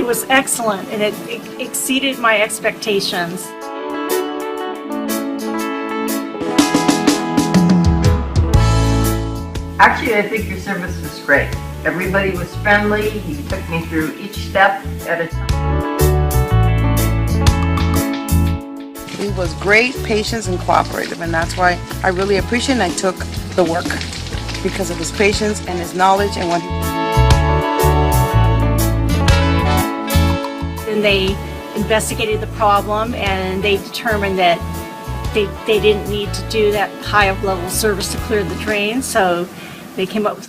was excellent, and it exceeded my expectations. Actually, I think your service was great. Everybody was friendly. He took me through each step at a time. He was great, patient, and cooperative, and that's why I really appreciate and I took the work because of his patience and his knowledge and what he... Then they investigated the problem, and they determined that they didn't need to do that high level service to clear the drain, so they came up with